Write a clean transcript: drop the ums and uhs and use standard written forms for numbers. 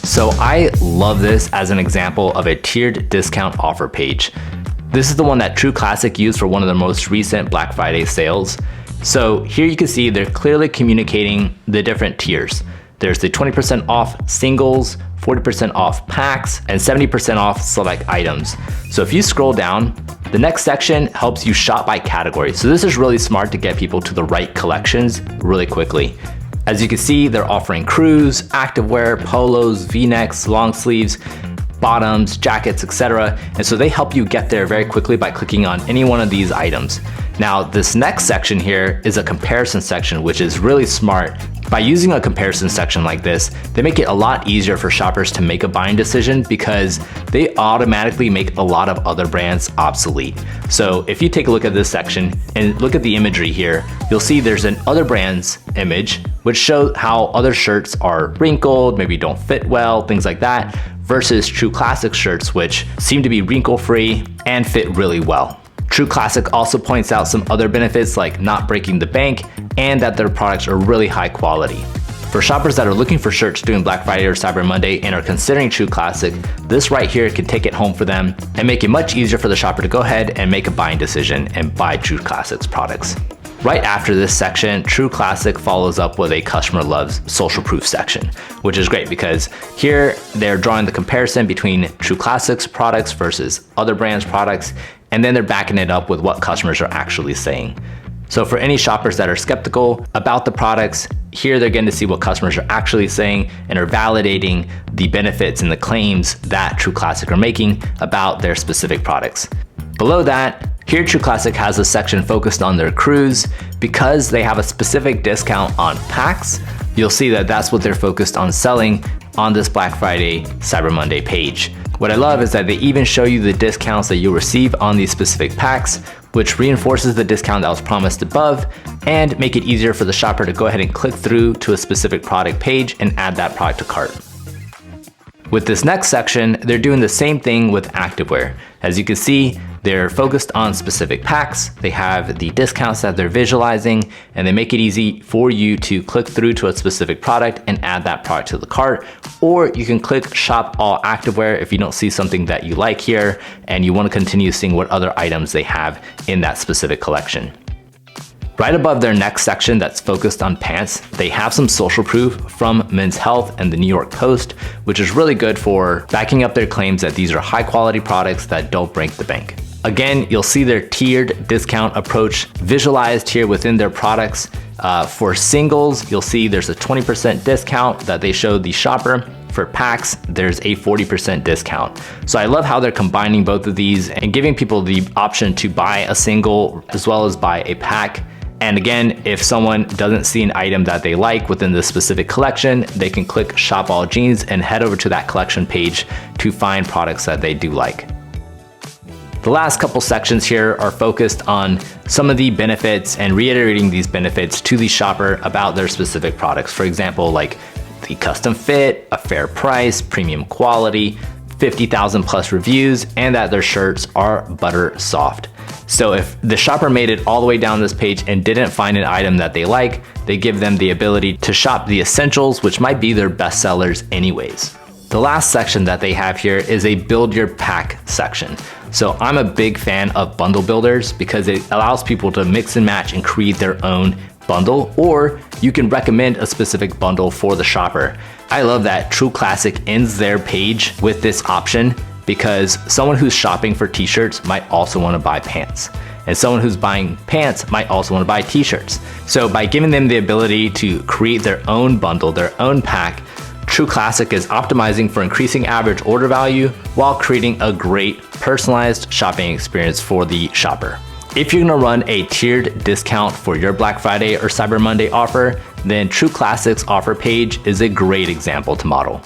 So I love this as an example of a tiered discount offer page. This is the one that True Classic used for one of the most recent Black Friday sales. So here you can see they're clearly communicating the different tiers. There's the 20% off singles, 40% off packs, and 70% off select items. So if you scroll down, the next section helps you shop by category. So this is really smart to get people to the right collections really quickly. As you can see, they're offering crews, activewear, polos, V-necks, long sleeves, bottoms, jackets, etc. And so they help you get there very quickly by clicking on any one of these items. Now, this next section here is a comparison section, which is really smart. By using a comparison section like this, they make it a lot easier for shoppers to make a buying decision because they automatically make a lot of other brands obsolete. So if you take a look at this section and look at the imagery here, you'll see there's an other brand's image, which shows how other shirts are wrinkled, maybe don't fit well, things like that, versus True Classic shirts, which seem to be wrinkle-free and fit really well. True Classic also points out some other benefits like not breaking the bank and that their products are really high quality. For shoppers that are looking for shirts during Black Friday or Cyber Monday and are considering True Classic, this right here can take it home for them and make it much easier for the shopper to go ahead and make a buying decision and buy True Classic's products. Right after this section, True Classic follows up with a customer loves social proof section, which is great because here they're drawing the comparison between True Classic's products versus other brands' products, and then they're backing it up with what customers are actually saying. So for any shoppers that are skeptical about the products, here they're getting to see what customers are actually saying and are validating the benefits and the claims that True Classic are making about their specific products. Below that, here True Classic has a section focused on their crews. Because they have a specific discount on packs, you'll see that that's what they're focused on selling on this Black Friday, Cyber Monday page. What I love is that they even show you the discounts that you'll receive on these specific packs, which reinforces the discount that was promised above and make it easier for the shopper to go ahead and click through to a specific product page and add that product to cart. With this next section, they're doing the same thing with activewear. As you can see, they're focused on specific packs. They have the discounts that they're visualizing, and they make it easy for you to click through to a specific product and add that product to the cart. Or you can click shop all activewear if you don't see something that you like here and you want to continue seeing what other items they have in that specific collection. Right above their next section that's focused on pants, they have some social proof from Men's Health and the New York Post, which is really good for backing up their claims that these are high quality products that don't break the bank. Again, you'll see their tiered discount approach visualized here within their products. For singles, you'll see there's a 20% discount that they showed the shopper. For packs, there's a 40% discount. So I love how they're combining both of these and giving people the option to buy a single as well as buy a pack. And again, if someone doesn't see an item that they like within this specific collection, they can click shop all jeans and head over to that collection page to find products that they do like. The last couple sections here are focused on some of the benefits and reiterating these benefits to the shopper about their specific products. For example, like the custom fit, a fair price, premium quality, 50,000 plus reviews, and that their shirts are butter soft. So if the shopper made it all the way down this page and didn't find an item that they like, they give them the ability to shop the essentials, which might be their best sellers anyways. The last section that they have here is a build your pack section. So I'm a big fan of bundle builders because it allows people to mix and match and create their own bundle, or you can recommend a specific bundle for the shopper. I love that True Classic ends their page with this option because someone who's shopping for t-shirts might also want to buy pants. And someone who's buying pants might also want to buy t-shirts. So by giving them the ability to create their own bundle, their own pack, True Classic is optimizing for increasing average order value while creating a great personalized shopping experience for the shopper. If you're gonna run a tiered discount for your Black Friday or Cyber Monday offer, then True Classic's offer page is a great example to model.